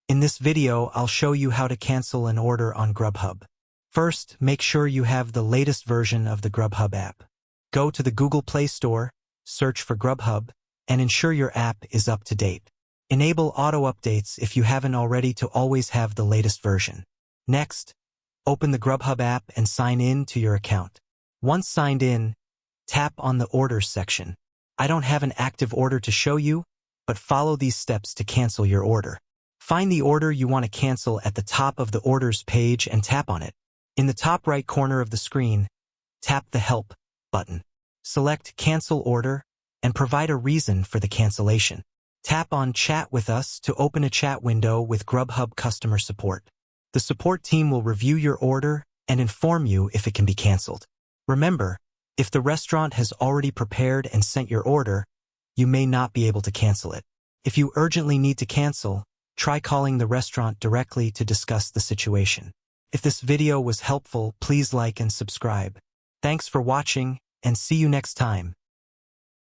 In this video, I'll show you how to cancel an order on GrubHub. First, make sure you have the latest version of the GrubHub app. Go to the Google Play Store, search for GrubHub, and ensure your app is up to date. Enable auto updates if you haven't already to always have the latest version. Next, open the GrubHub app and sign in to your account. Once signed in, tap on the Orders section. I don't have an active order to show you, but follow these steps to cancel your order. Find the order you want to cancel at the top of the Orders page and tap on it. In the top right corner of the screen, tap the Help button. Select Cancel Order and provide a reason for the cancellation. Tap on Chat with Us to open a chat window with GrubHub customer support. The support team will review your order and inform you if it can be canceled. Remember, if the restaurant has already prepared and sent your order, you may not be able to cancel it. If you urgently need to cancel, try calling the restaurant directly to discuss the situation. If this video was helpful, please like and subscribe. Thanks for watching, and see you next time.